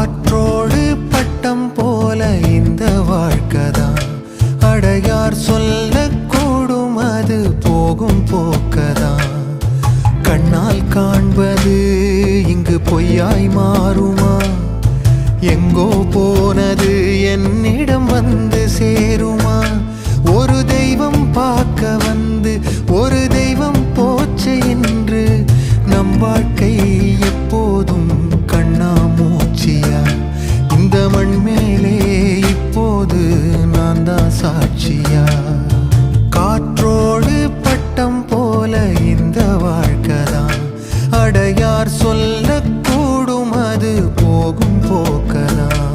காற்றோடு பட்டம் போல இந்த வாழ்க்கைதான். அடையார் சொல்லக்கூடும் அது போகும் போக்கதான். கண்ணால் காண்பது இங்கு பொய்யாய் மாறுமா? எங்கோ போனது என்னிடம் வந்து சேருமா? ஒரு தெய்வம் பார்க்க வந்து ஒரு தெய்வம் போச்சு என்று நம் வாழ்க்கை எப்போதும் கண்ணாமூச்சியா? இந்த மண் மேலே இப்போது நான் தான் சாட்சியா? காற்றோடு பட்டம் போல இந்த வாழ்க்கைதான். அடையார் சொல்லக்கூடும் அது போகும் போக்கதான்.